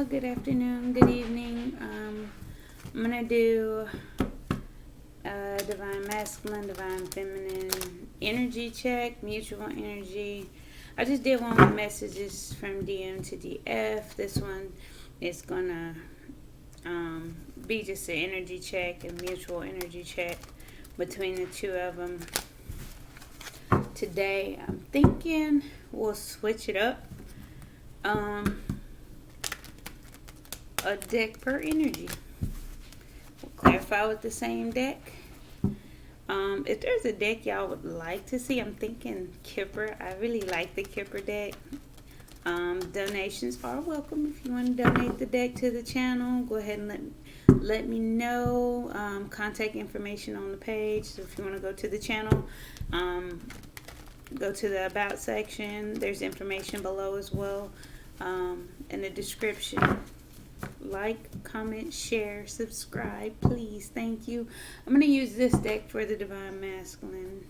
good afternoon, good evening. I'm gonna do divine masculine, divine feminine energy check, mutual energy. I just did one with messages from DM to DF. This one is gonna be just an energy check and mutual energy check between the two of them. Today, I'm thinking we'll switch it up. A deck per energy. We'll clarify with the same deck. If there's a deck y'all would like to see, I'm thinking Kipper. I really like the Kipper deck. Donations are welcome. If you want to donate the deck to the channel, go ahead and let me know. Contact information on the page. So if you want to go to the channel, go to the About section. There's information below as well in the description. Like, comment, share, subscribe, please. Thank you. I'm going to use this deck for the Divine Masculine.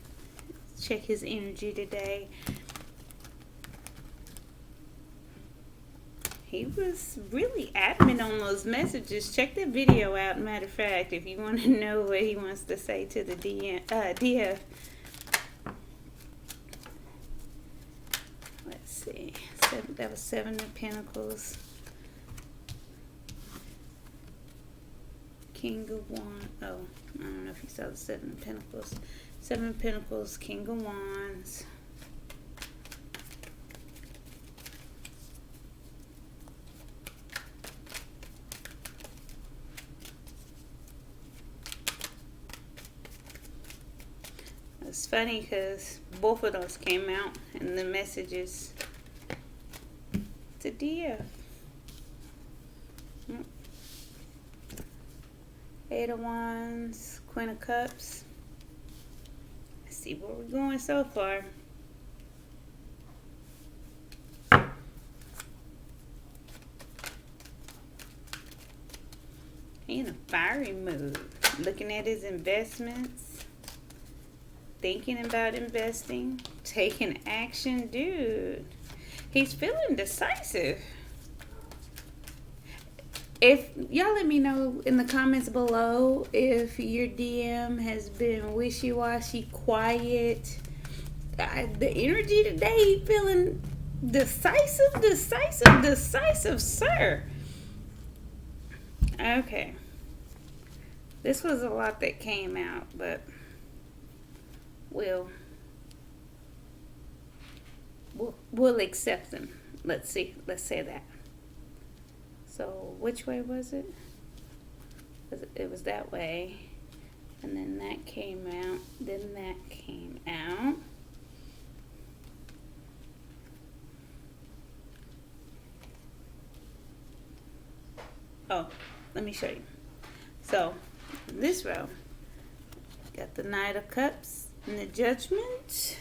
Check his energy today. He was really adamant on those messages. Check that video out. Matter of fact, if you want to know what he wants to say to the DF. Let's see. That was 7 of Pentacles. King of Wands. Oh, I don't know if you saw the 7 of Pentacles. 7 of Pentacles, King of Wands. It's funny because both of those came out in the messages to DF. Eight of Wands, Queen of Cups. Let's see where we're going so far. He in a fiery mood, looking at his investments, thinking about investing, taking action. Dude, he's feeling decisive. If y'all let me know in the comments below if your DM has been wishy-washy, quiet. The energy today, feeling decisive, sir. Okay. This was a lot that came out, but we'll accept them. Let's say that. So which way was it? It was that way. And then that came out. Then that came out. Oh, let me show you. So, in this row, got the Knight of Cups and the Judgment.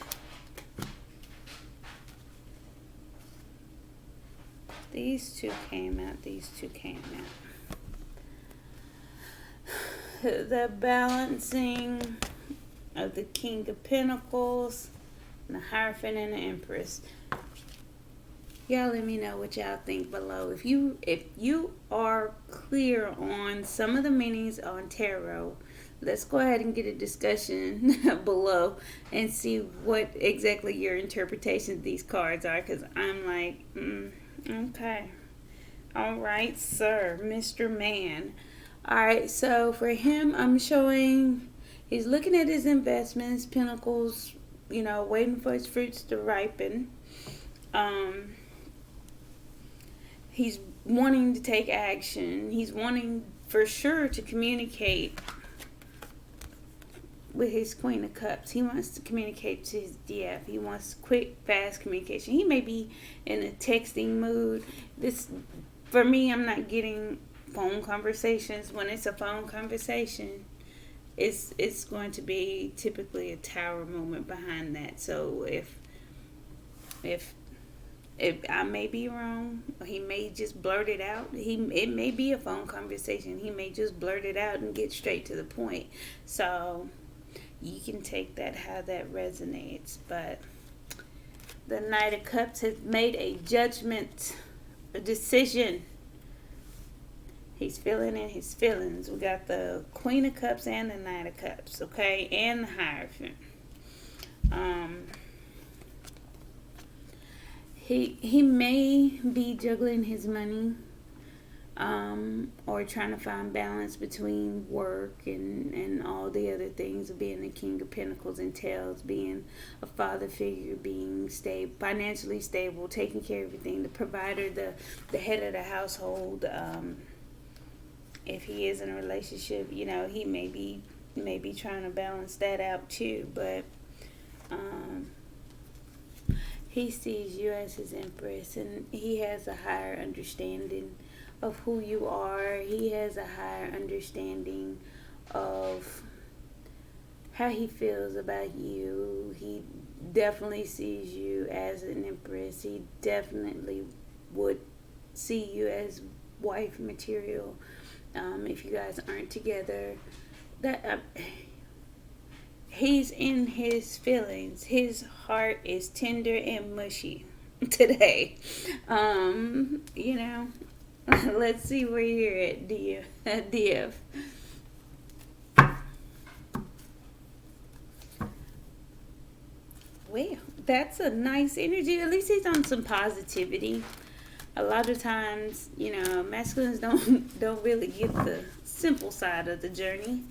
These two came out. These two came out. The balancing of the King of Pentacles, and the Hierophant and the Empress. Y'all let me know what y'all think below. If you are clear on some of the meanings on tarot, let's go ahead and get a discussion below and see what exactly your interpretation of these cards are. Because I'm like, okay. All right, sir. Mr. Man. All right, so for him, I'm showing he's looking at his investments, Pentacles, waiting for his fruits to ripen. He's wanting to take action. He's wanting for sure to communicate with his Queen of Cups. He wants to communicate to his DF. He wants quick, fast communication. He may be in a texting mood. For me, I'm not getting phone conversations. When it's a phone conversation, it's going to be typically a tower moment behind that. So if I may be wrong, he may just blurt it out. It may be a phone conversation. He may just blurt it out and get straight to the point. So you can take that how that resonates. But the Knight of Cups has made a judgment, a decision He's feeling in his feelings. We got the Queen of Cups and the Knight of Cups, okay? And the Hierophant. He may be juggling his money, or trying to find balance between work and all the other things of being the King of Pentacles entails, being a father figure, being financially stable, taking care of everything, the provider, the head of the household. If he is in a relationship, he may be trying to balance that out too, but he sees you as his Empress, and he has a higher understanding of who you are. He has a higher understanding of how he feels about you. He definitely sees you as an Empress. He definitely would see you as wife material. If you guys aren't together, that he's in his feelings. His heart is tender and mushy today. Let's see where you're at, DF. Well, that's a nice energy. At least he's on some positivity. A lot of times, masculines don't really get the simple side of the journey.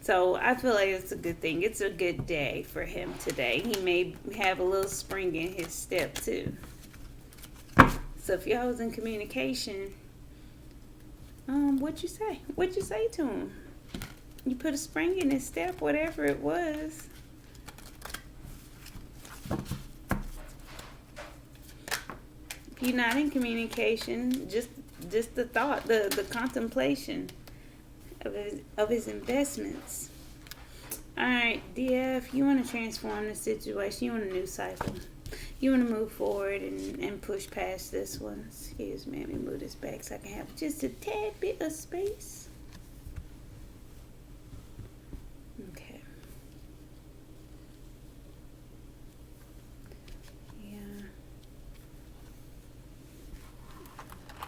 So I feel like it's a good thing. It's a good day for him today. He may have a little spring in his step too. So if y'all was in communication, what'd you say? What'd you say to him? You put a spring in his step, whatever it was. If you're not in communication, just the thought, the contemplation of his investments. All right, DF, you want to transform the situation. You want a new cycle. You want to move forward and push past this one. Excuse me, let me move this back so I can have just a tad bit of space. Okay. Yeah.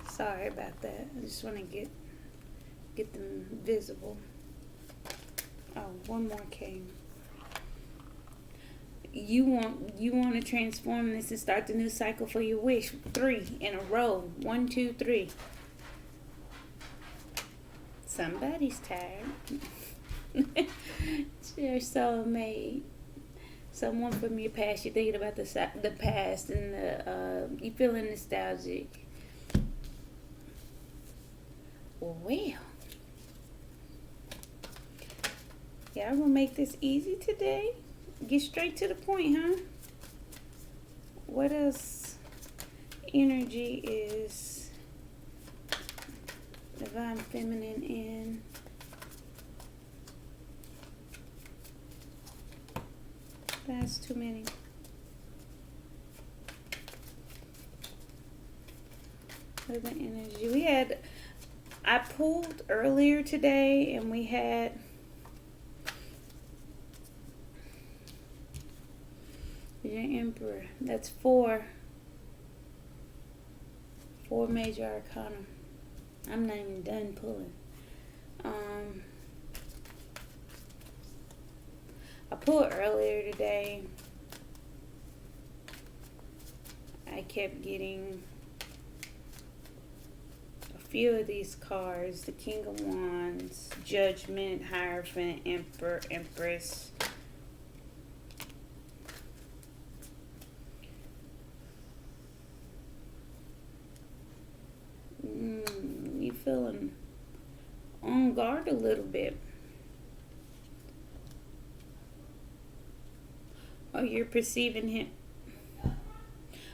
Sorry about that. I just want to get them visible. Oh, one more came. You want to transform this and start the new cycle for your wish. 3 in a row. 1, 2, 3. Somebody's tired. It's your soulmate. Someone from your past. You're thinking about the past and you feeling nostalgic. Well. Yeah, I'm gonna make this easy today. Get straight to the point, huh? What else energy is Divine Feminine in? That's too many. Other energy. I pulled earlier today and we had your Emperor. That's 4 major arcana. I'm not even done pulling. I pulled earlier today. I kept getting a few of these cards. The King of Wands, Judgment, Hierophant, Emperor, Empress. You feeling on guard a little bit. Or you're perceiving him.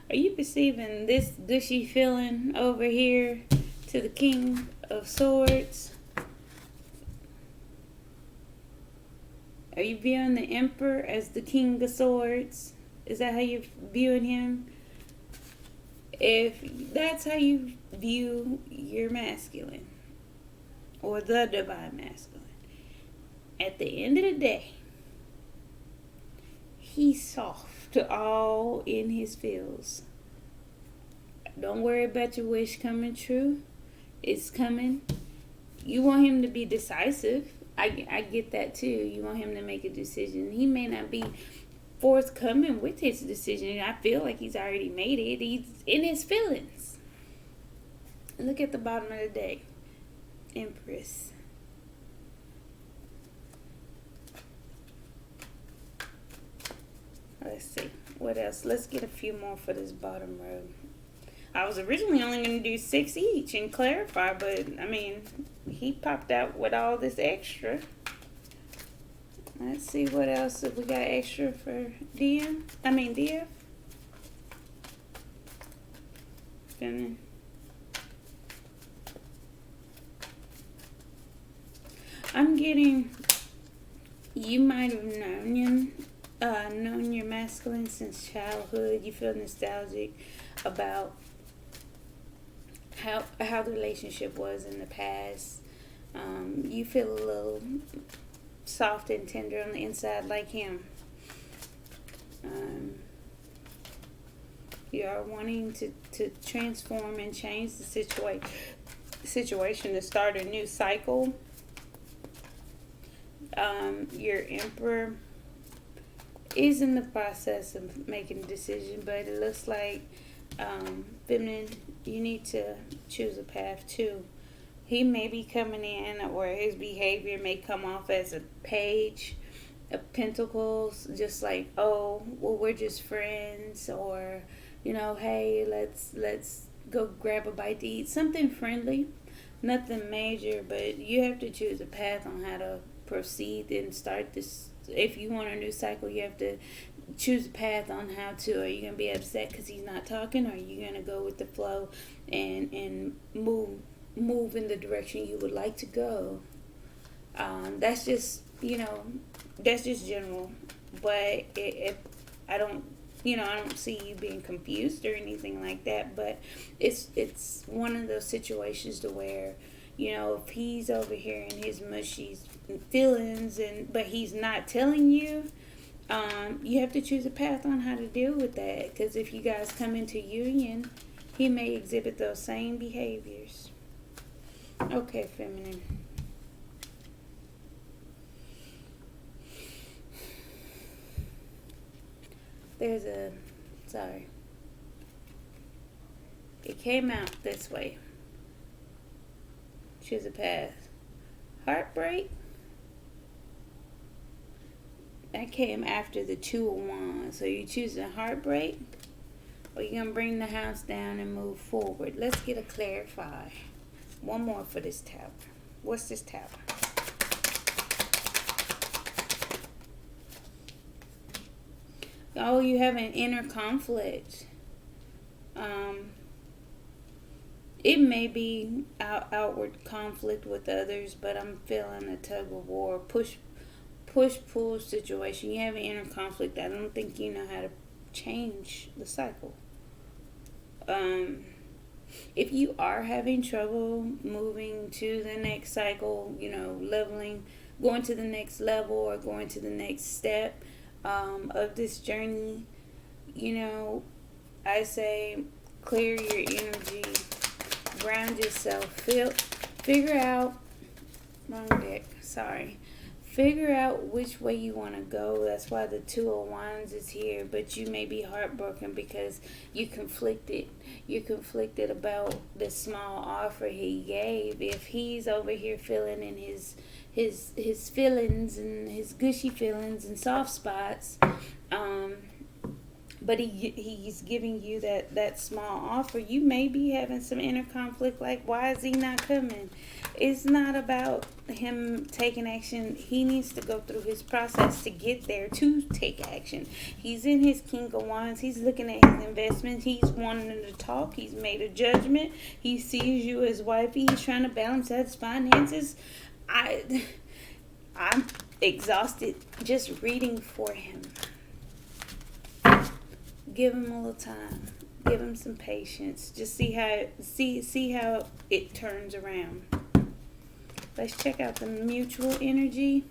Are you perceiving this gushy feeling over here to the King of Swords? Are you viewing the Emperor as the King of Swords? Is that how you're viewing him? If that's how you view your masculine or the divine masculine, at the end of the day, he's soft all in his feels. Don't worry about your wish coming true. It's coming. You want him to be decisive. I get that too. You want him to make a decision. He may not be forthcoming with his decision. I feel like he's already made it. He's in his feelings. Look at the bottom of the deck. Empress. Let's see. What else? Let's get a few more for this bottom row. I was originally only going to do 6 each and clarify, but, I mean, he popped out with all this extra. Let's see what else we got extra for DF. Feminine. I'm getting, you might have known your masculine since childhood. You feel nostalgic about how the relationship was in the past. You feel a little soft and tender on the inside like him. You are wanting to transform and change the situation to start a new cycle. Your Emperor is in the process of making a decision, but it looks like feminine, you need to choose a path too. He may be coming in, or his behavior may come off as a page of pentacles, just like, oh, well, we're just friends, or, you know, hey, let's go grab a bite to eat. Something friendly, nothing major, but you have to choose a path on how to proceed and start this. If you want a new cycle, you have to choose a path on how to. Are you going to be upset because he's not talking, or are you going to go with the flow and move in the direction you would like to go? That's just, that's just general. But I don't see you being confused or anything like that. But it's one of those situations to where, if he's over here in his mushy feelings but he's not telling you, you have to choose a path on how to deal with that. Because if you guys come into union, he may exhibit those same behaviors. Okay, feminine. It came out this way. Choose a path. Heartbreak. That came after the 2 of Wands. So you choosing heartbreak, or you're going to bring the house down and move forward? Let's get a clarify. One more for this tower. What's this tower? Oh, you have an inner conflict. It may be outward conflict with others, but I'm feeling a tug of war, push-pull situation. You have an inner conflict. I don't think you know how to change the cycle. If you are having trouble moving to the next cycle, leveling, going to the next level or going to the next step of this journey, I say clear your energy, ground yourself, figure out, wrong deck, sorry. Figure out which way you want to go. That's why the 2 of Wands is here. But you may be heartbroken because you're conflicted. You're conflicted about the small offer he gave. If he's over here feeling in his feelings and his gushy feelings and soft spots, but he's giving you that small offer, you may be having some inner conflict, like, why is he not coming? It's not about him taking action. He needs to go through his process to get there, to take action. He's in his King of Wands. He's looking at his investments. He's wanting to talk. He's made a judgment. He sees you as wifey. He's trying to balance out his finances. I'm exhausted just reading for him. Give him a little time. Give him some patience. Just see how it turns around. Let's check out the mutual energy,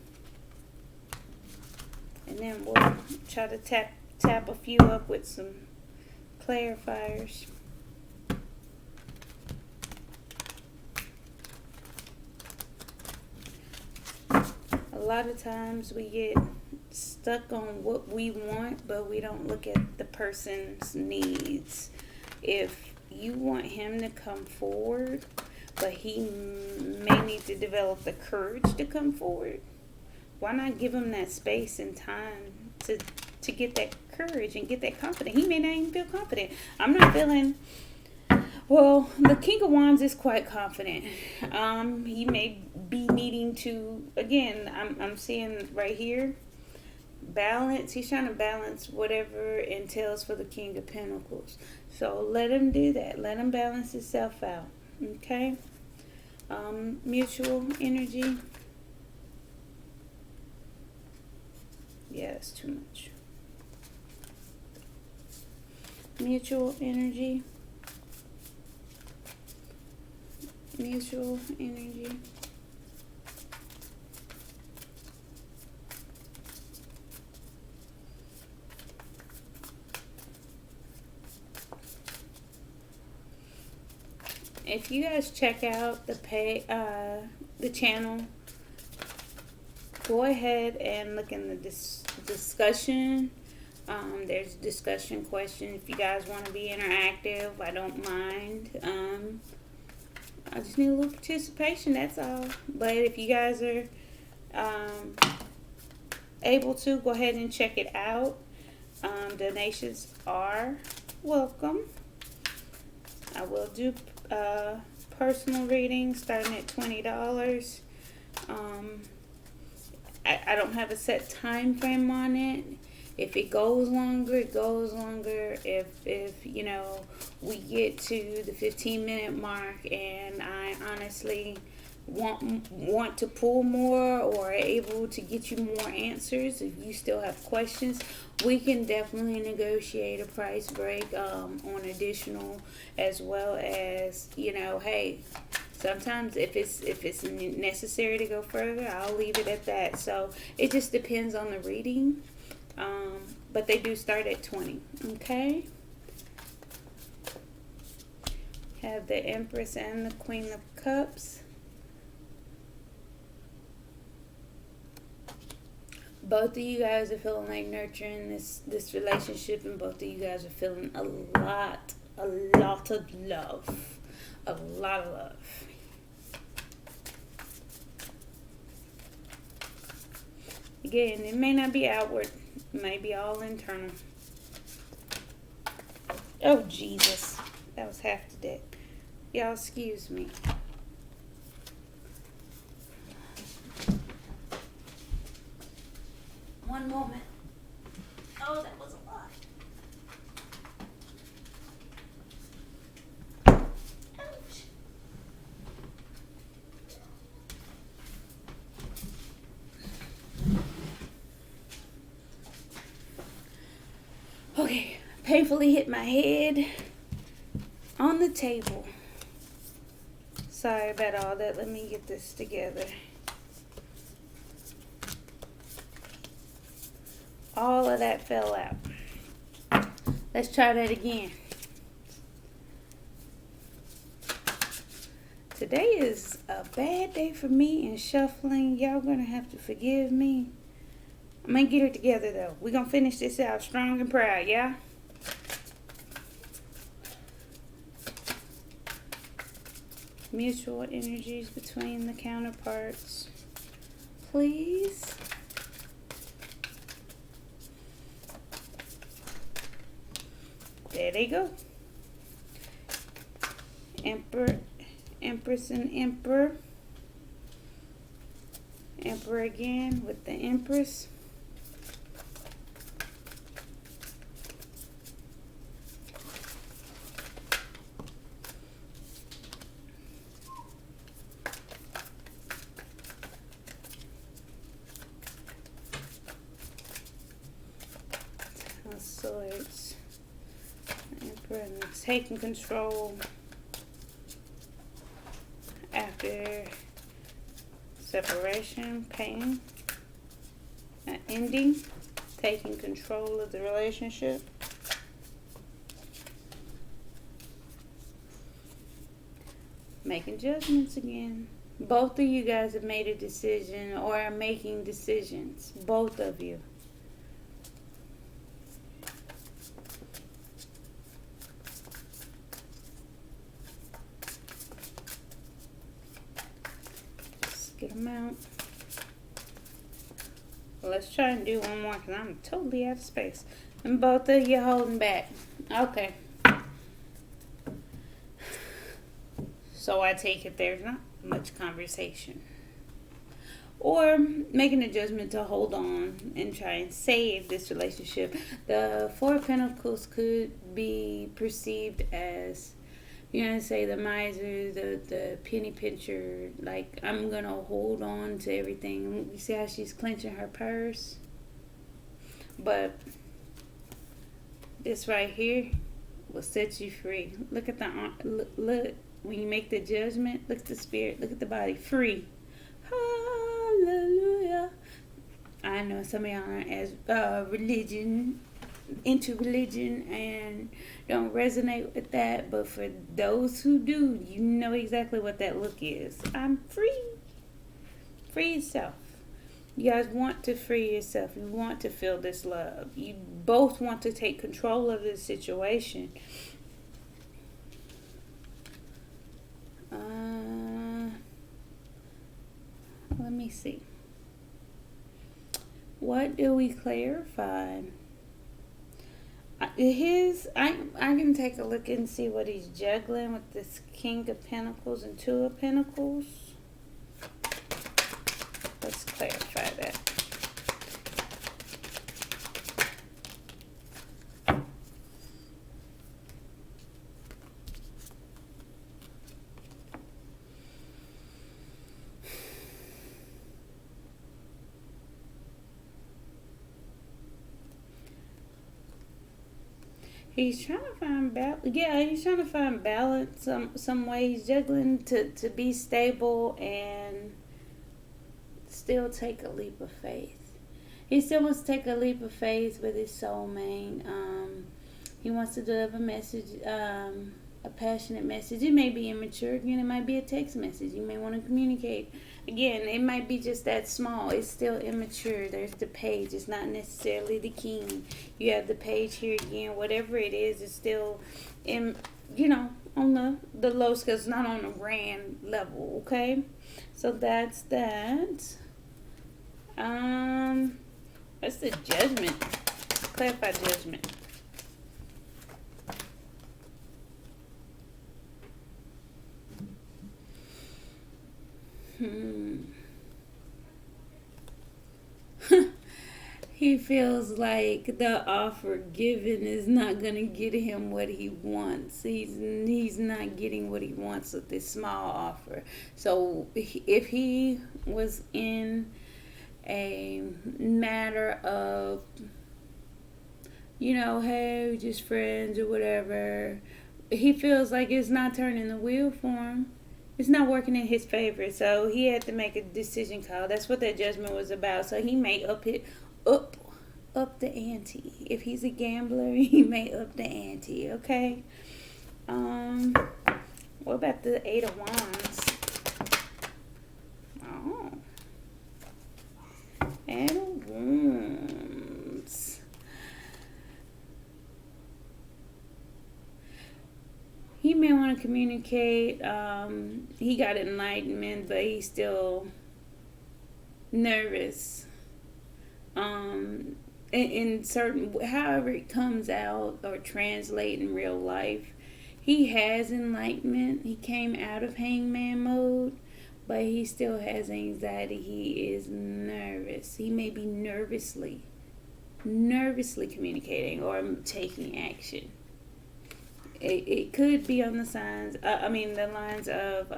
and then we'll try to tap a few up with some clarifiers. A lot of times we get stuck on what we want, but we don't look at the person's needs. If you want him to come forward, but he may need to develop the courage to come forward, why not give him that space and time to get that courage and get that confidence? He may not even feel confident. I'm not feeling, well, the King of Wands is quite confident. He may be needing to, again, I'm seeing right here, balance. He's trying to balance whatever entails for the King of Pentacles. So let him do that. Let him balance himself out. Okay? Mutual energy. Yeah, it's too much. Mutual energy. Mutual energy. If you guys check out the channel, go ahead and look in the discussion. There's discussion questions. If you guys want to be interactive, I don't mind. I just need a little participation, that's all. But if you guys are able to, go ahead and check it out. Donations are welcome. I will do personal readings starting at $20. I don't have a set time frame on it. If it goes longer, it goes longer. If you know, we get to the 15-minute mark and I honestly want to pull more or able to get you more answers, if you still have questions, we can definitely negotiate a price break on additional, as well as, you know, hey, sometimes if it's necessary to go further, I'll leave it at that. So it just depends on the reading. But they do start at 20. Okay. Have the Empress and the Queen of Cups. Both of you guys are feeling like nurturing this relationship, and both of you guys are feeling a lot of love. A lot of love. Again, it may not be outward. It may be all internal. Oh, Jesus. That was half the deck. Y'all excuse me. One moment. Oh, that was a lot. Ouch. Okay, painfully hit my head on the table. Sorry about all that. Let me get this together. All of that fell out. Let's try that again. Today is a bad day for me in shuffling. Y'all gonna have to forgive me. I'm gonna get it together though. We're gonna finish this out strong and proud, yeah? Mutual energies between the counterparts, please. There they go. Emperor, Empress, and Emperor. Emperor again with the Empress. Swords. Emperor taking control after separation, pain, ending, taking control of the relationship. Making judgments again. Both of you guys have made a decision or are making decisions. Both of you. Just get them out. Well, let's try and do one more because I'm totally out of space. And both of you holding back. Okay. So I take it there's not much conversation. Or making a judgment to hold on and try and save this relationship. The Four of Pentacles could be perceived as, say, the miser, the penny pincher. Like, I'm going to hold on to everything. You see how she's clenching her purse? But this right here will set you free. Look at look. When you make the judgment, look at the spirit, look at the body, free. Hallelujah. I know some of y'all aren't as into religion and don't resonate with that, but for those who do, you know exactly what that look is. I'm free. Free yourself. You guys want to free yourself. You want to feel this love. You both want to take control of the situation. Let me see. What do we clarify? I can take a look and see what he's juggling with this King of Pentacles and Two of Pentacles. Let's clarify that. He's trying to find balance. Yeah, he's trying to find balance some way. He's juggling to be stable and still take a leap of faith. He still wants to take a leap of faith with his soulmate. He wants to deliver a message, a passionate message. It may be immature. Again, it might be a text message. You may want to communicate. Again, it might be just that small. It's still immature. There's the page. It's not necessarily the king. You have the page here again. Whatever it is, it's still on the low scale. It's not on a grand level, okay? So that's that. That's the judgment. Clarify judgment. He feels like the offer given is not going to get him what he wants. He's not getting what he wants with this small offer. So if he was in a matter of, hey, just friends or whatever, he feels like it's not turning the wheel for him. It's not working in his favor, so he had to make a decision call. That's what that judgment was about. So he may up the ante. If he's a gambler, he may up the ante. Okay. What about the Eight of Wands? Oh, Eight of Wands. He may want to communicate. He got enlightenment, but he's still nervous. In certain, however it comes out or translate in real life, he has enlightenment. He came out of hangman mode, but he still has anxiety. He is nervous. He may be nervously communicating or taking action. It could be on the the lines of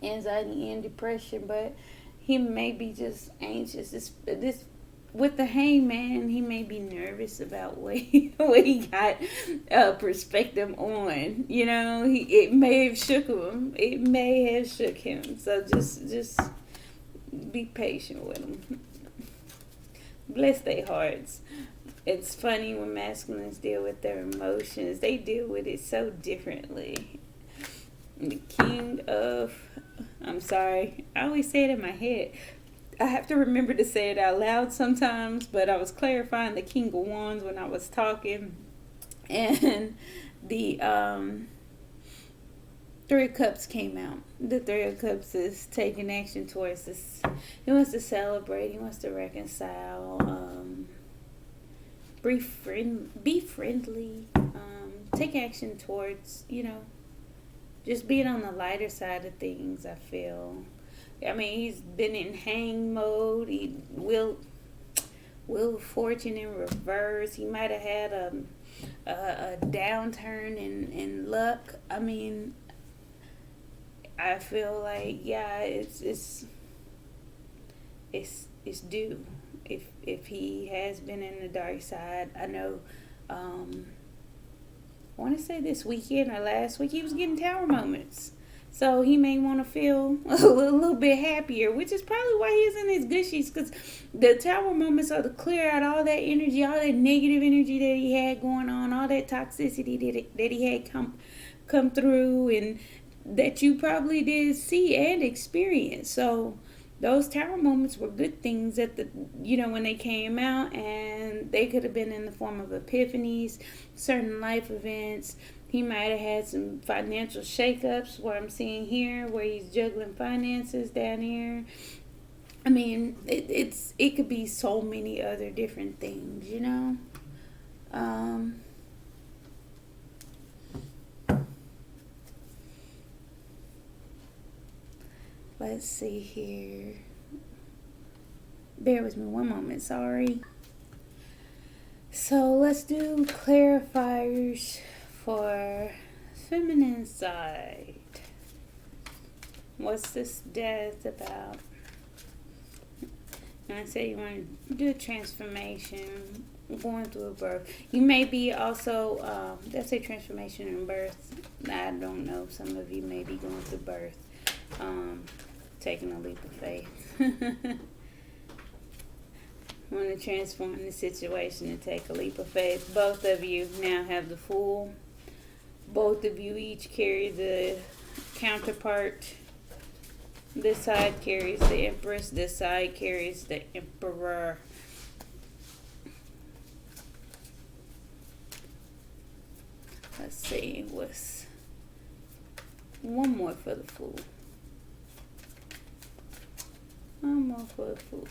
anxiety and depression, but he may be just anxious. This with the hangman, he may be nervous about what he got perspective on. It may have shook him. It may have shook him. So just be patient with him. Bless their hearts. It's funny when masculines deal with their emotions. They deal with it so differently. The King of I'm sorry. I always say it in my head. I have to remember to say it out loud sometimes, but I was clarifying the King of Wands when I was talking. And the Three of Cups came out. The Three of Cups is taking action towards this. He wants to celebrate. He wants to reconcile. Be friendly. Take action towards, just being on the lighter side of things, I feel. I mean, he's been in hang mode. He will fortune in reverse. He might have had a downturn in luck. I mean, I feel like, yeah, it's due. If he has been in the dark side, I know. I want to say this weekend or last week, he was getting tower moments. So he may want to feel a little bit happier, which is probably why he's in his gushies, because the tower moments are to clear out all that energy, all that negative energy that he had going on, all that toxicity that he had come through, and that you probably did see and experience. So those tower moments were good things when they came out, and they could have been in the form of epiphanies, certain life events. He might have had some financial shakeups, what I'm seeing here, where he's juggling finances down here. I mean, it could be so many other different things, Let's see here. Bear with me one moment, sorry. So let's do clarifiers for feminine side. What's this death about? And I say you want to do a transformation, going through a birth. You may be also, let's say transformation and birth. I don't know. Some of you may be going through birth. Taking a leap of faith. Want to transform the situation and take a leap of faith. Both of you now have the Fool. Both of you each carry the counterpart. This side carries the Empress. This side carries the Emperor. Let's see. What's one more for the Fool? One more for the Fool.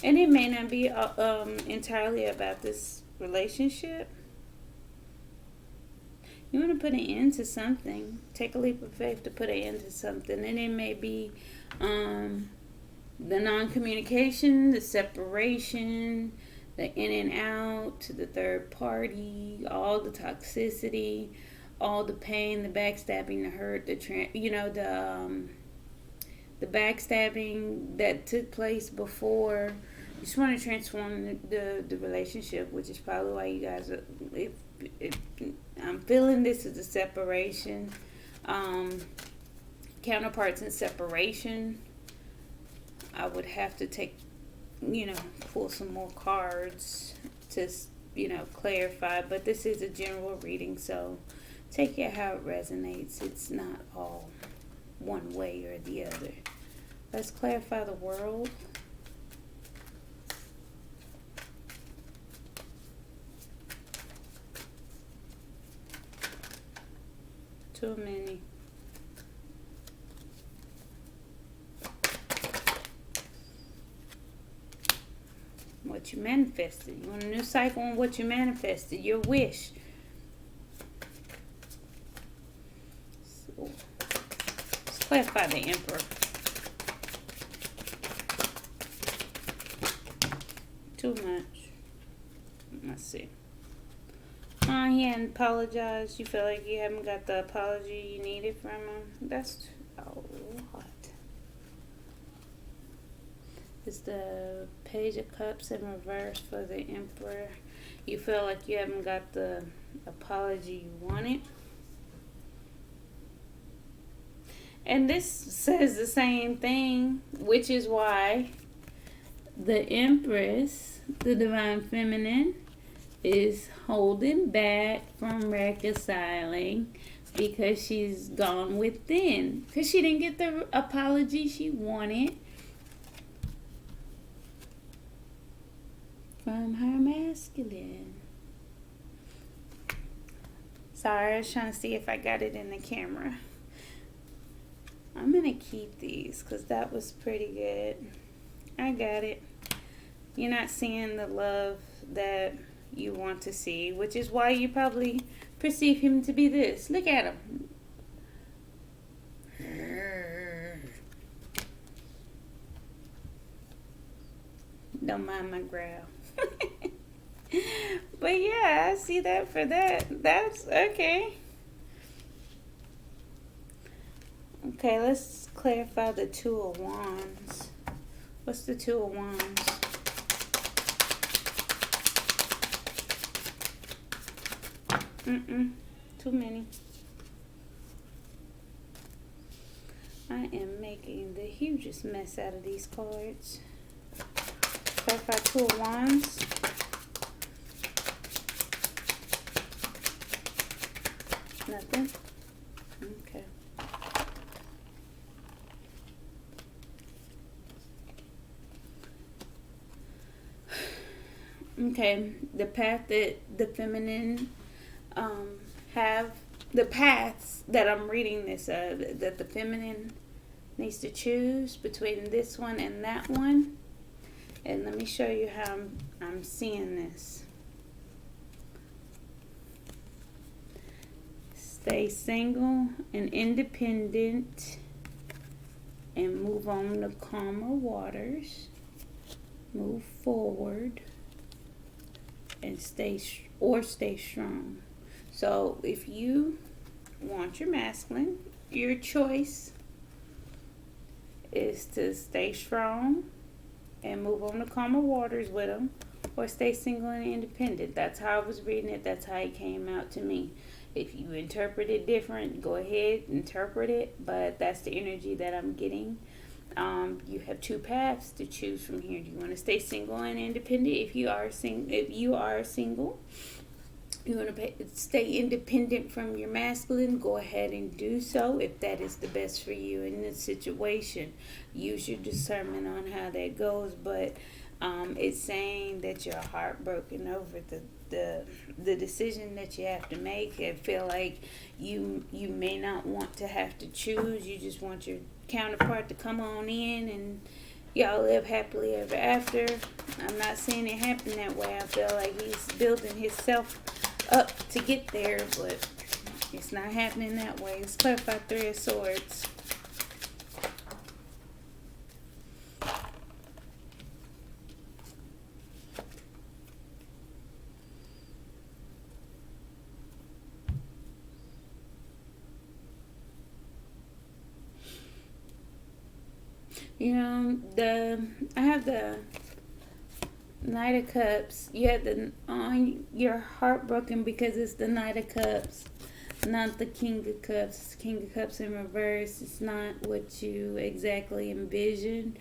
And it may not be entirely about this relationship. You want to put an end to something. Take a leap of faith to put an end to something. And it may be the non-communication, the separation, the in and out, the third party, all the toxicity, all the pain, the backstabbing, the hurt, the backstabbing that took place before. You just want to transform the relationship, which is probably why you guys are, I'm feeling this is a separation. Counterparts in separation. I would have to pull some more cards to, clarify. But this is a general reading, so take it how it resonates. It's not all one way or the other. Let's clarify the world. Too many. What you manifested. You want a new cycle on what you manifested. Your wish. So, let's clarify the Emperor. Too much. Let's see. He hadn't apologized. You feel like you haven't got the apology you needed from him. That's a lot. It's the Page of Cups in reverse for the Emperor. You feel like you haven't got the apology you wanted. And this says the same thing, which is why the Empress, the Divine Feminine, is holding back from reconciling because she's gone within. Because she didn't get the apology she wanted from her masculine. Sorry, I was trying to see if I got it in the camera. I'm going to keep these because that was pretty good. I got it. You're not seeing the love that you want to see, which is why you probably perceive him to be this. Look at him. Don't mind my growl. But yeah, I see that for that. That's okay. Okay, let's clarify the Two of Wands. What's the Two of Wands? Too many. I am making the hugest mess out of these cards. Clarify Two of Wands. Nothing? Okay. Okay, the path that the feminine have, the paths that I'm reading this that the feminine needs to choose between this one and that one. And let me show you how I'm seeing this. Stay single and independent and move on to calmer waters. Move forward and stay strong. So if you want your masculine, your choice is to stay strong and move on to calmer waters with them, or stay single and independent. That's how I was reading it. That's how it came out to me. If you interpret it different, go ahead, interpret it. But that's the energy that I'm getting. You have two paths to choose from here. Do you want to stay single and independent? If you are single, you want to stay independent from your masculine, go ahead and do so if that is the best for you in this situation. Use your discernment on how that goes, but it's saying that you're heartbroken over the decision that you have to make. I feel like you may not want to have to choose. You just want your counterpart to come on in and y'all live happily ever after. I'm not saying it happened that way. I feel like he's building himself up to get there, but it's not happening that way. Let's clarify Three of Swords. You know, I have the Knight of Cups. You have you're heartbroken because it's the Knight of Cups, not the King of Cups. King of Cups in reverse. It's not what you exactly envisioned.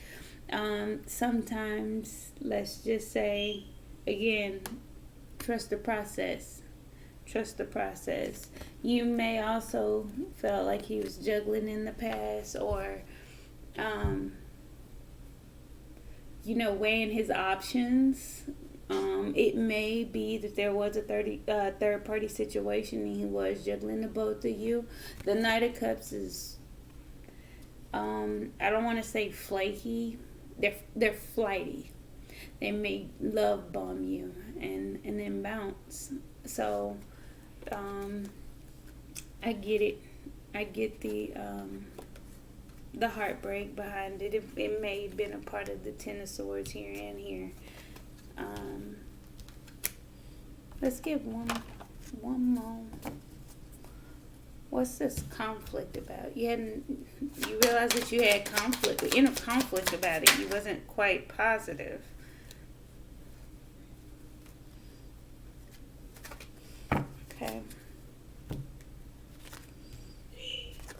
Sometimes, let's just say, again, trust the process. Trust the process. You may also feel like he was juggling in the past, or weighing his options. It may be that there was a third party situation and he was juggling the both of you. The Knight of Cups is, I don't want to say flaky. They're flighty. They may love bomb you and then bounce. So, I get it. I get the heartbreak behind it. It may have been a part of the Ten of Swords here and here. Let's get one more. What's this conflict about? You realized that you had inner conflict about it. You wasn't quite positive. Okay.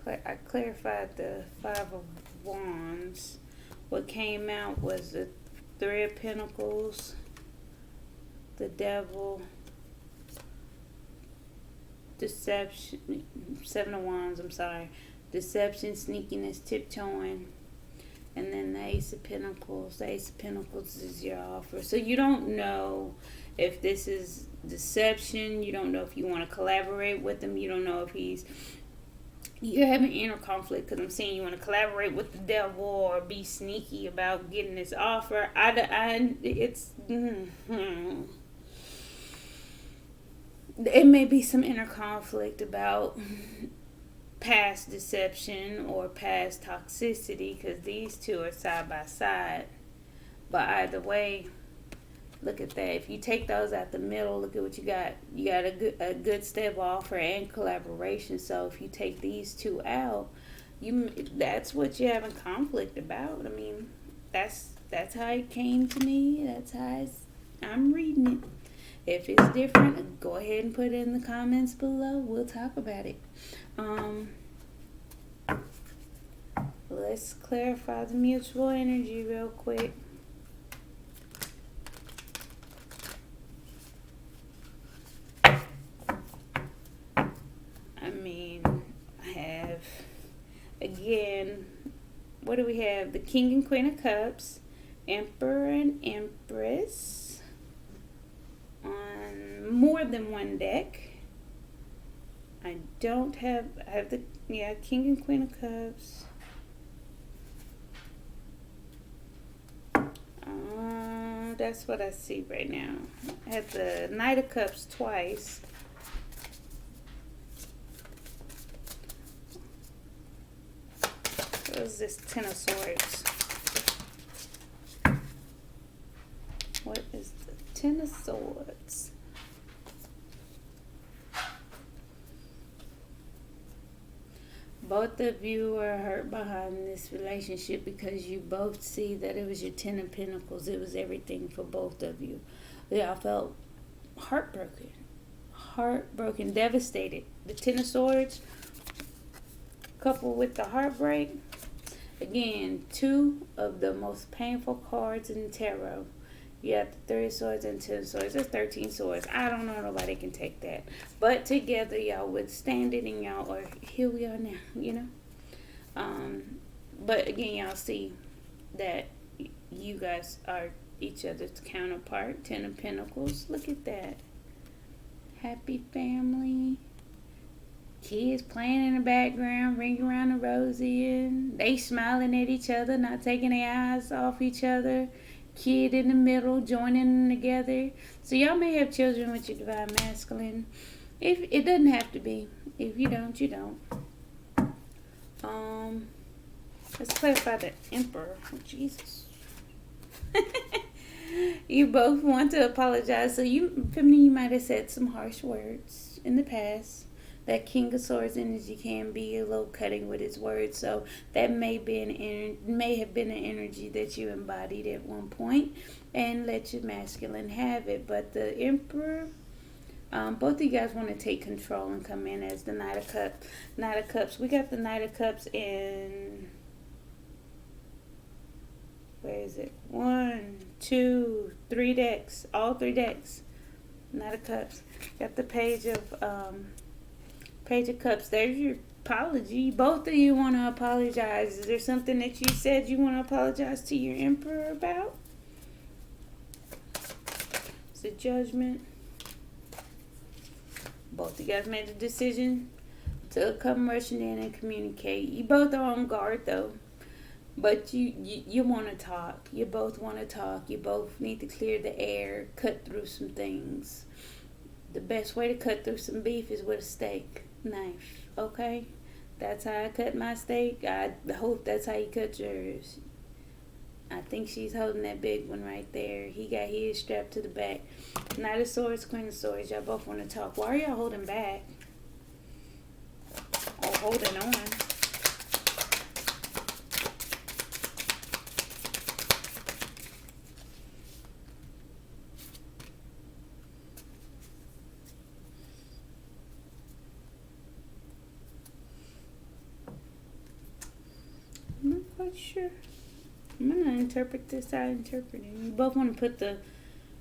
I clarified the Five of Wands. What came out was the Three of Pentacles, the Devil, deception, Seven of Wands, I'm sorry, deception, sneakiness, tiptoeing. And then the Ace of Pentacles. The Ace of Pentacles is your offer. So you don't know if this is deception. You don't know if you want to collaborate with him. You don't know if you're having inner conflict, because I'm saying you want to collaborate with the devil or be sneaky about getting this offer. It may be some inner conflict about past deception or past toxicity, because these two are side by side. But either way, look at that. If you take those out the middle, look at what you got. You got a good stable offer and collaboration. So if you take these two out, that's what you're having conflict about. I mean, that's how it came to me. That's how I'm reading it. If it's different, go ahead and put it in the comments below. We'll talk about it. Let's clarify the mutual energy real quick. I mean, I have, again, what do we have? The King and Queen of Cups, Emperor and Empress on more than one deck. I have the, King and Queen of Cups. That's what I see right now. I have the Knight of Cups twice. What is this Ten of Swords? What is the Ten of Swords? Both of you are hurt behind this relationship because you both see that it was your Ten of Pentacles. It was everything for both of you. Y'all felt heartbroken, devastated. The Ten of Swords coupled with the heartbreak. Again, two of the most painful cards in tarot. You have the Three of Swords and Ten of Swords. That's 13 swords. I don't know nobody can take that. But together, y'all withstand it, and y'all are, here we are now, you know. But again, y'all see that you guys are each other's counterpart. Ten of Pentacles. Look at that. Happy family. Kids playing in the background, ring around the rosy, and they smiling at each other, not taking their eyes off each other. Kid in the middle, joining them together. So y'all may have children with your divine masculine. If it doesn't have to be. If you don't, you don't. Let's clarify the Emperor. Oh, Jesus. You both want to apologize. So you might have said some harsh words in the past. That King of Swords energy can be a little cutting with his words, so that may have been an energy that you embodied at one point, and let your masculine have it. But the Emperor, both of you guys want to take control and come in as the Knight of Cups. Knight of Cups. We got the Knight of Cups in, where is it? 1, 2, 3 decks. All 3 decks. Knight of Cups. Got the Page of Cups. There's your apology. Both of you want to apologize. Is there something that you said you want to apologize to your Emperor about? It's the Judgment. Both of you guys made the decision to come rushing in and communicate. You both are on guard though. But you want to talk. You both want to talk. You both need to clear the air, cut through some things. The best way to cut through some beef is with a steak knife, okay? That's how I cut my steak. I hope that's how you cut yours. I think she's holding that big one right there. He got his strapped to the back. Knight of Swords, Queen of Swords. Y'all both want to talk. Why are y'all holding back? Or holding on? I'm not quite sure. I'm gonna interpret this how I interpret it. You both want to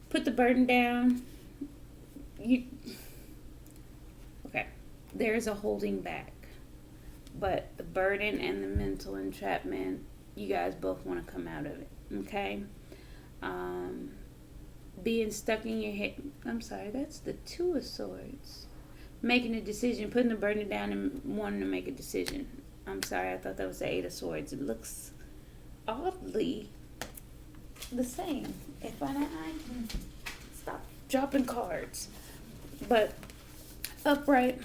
put the burden down. Okay. there's a holding back. But the burden and the mental entrapment, you guys both want to come out of it. Okay? Um, being stuck in your head. I'm sorry, that's the Two of Swords. Making a decision, putting the burden down and wanting to make a decision. I'm sorry, I thought that was the Eight of Swords. It looks oddly the same. If I can stop dropping cards. But upright,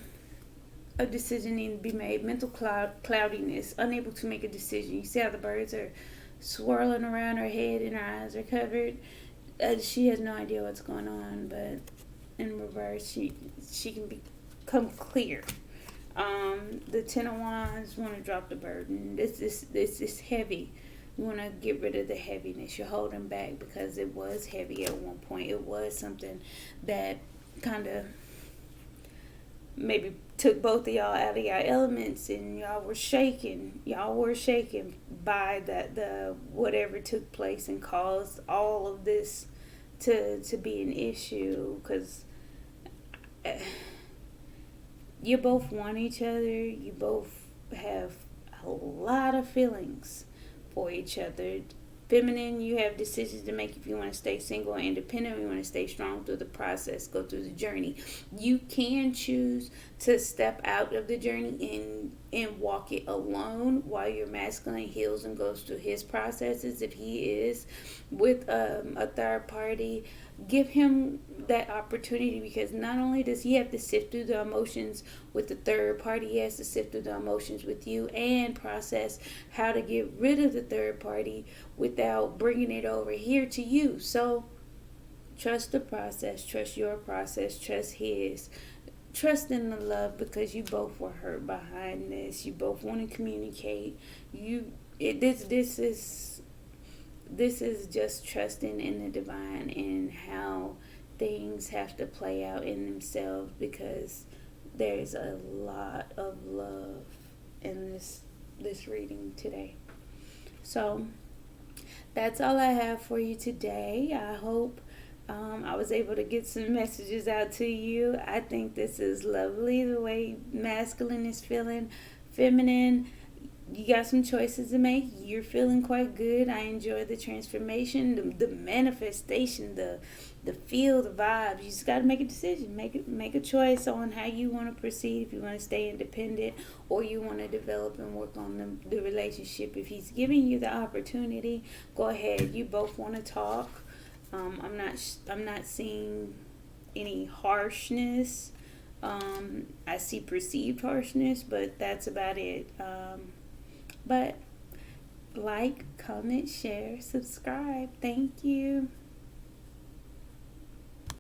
a decision needs to be made. Mental cloudiness, unable to make a decision. You see how the birds are swirling around her head and her eyes are covered. She has no idea what's going on, but in reverse, she can become clear. The Ten of Wands want to drop the burden. This is heavy. You want to get rid of the heaviness. You're holding back because it was heavy at one point. It was something that kind of maybe took both of y'all out of your elements, and y'all were shaken by the whatever took place and caused all of this to be an issue, because you both want each other. You both have a lot of feelings for each other. Feminine, you have decisions to make if you want to stay single or independent, or you want to stay strong through the process, go through the journey. You can choose to step out of the journey and walk it alone, while your masculine heals and goes through his processes. If he is with a third party, give him that opportunity, because not only does he have to sift through the emotions with the third party, he has to sift through the emotions with you and process how to get rid of the third party without bringing it over here to you. So trust the process, trust your process, trust his. Trust in the love, because you both were hurt behind this. You both want to communicate. This is just trusting in the divine and how things have to play out in themselves, because there's a lot of love in this reading today. So that's all I have for you today. I hope I was able to get some messages out to you. I think this is lovely, the way masculine is feeling. Feminine, you got some choices to make. You're feeling quite good. I enjoy the transformation, the manifestation, the feel, the vibes. You just got to make a decision. Make a choice on how you want to proceed. If you want to stay independent, or you want to develop and work on the relationship. If he's giving you the opportunity, go ahead. You both want to talk. I'm not seeing any harshness. I see perceived harshness, but that's about it. But like, comment, share, subscribe. Thank you.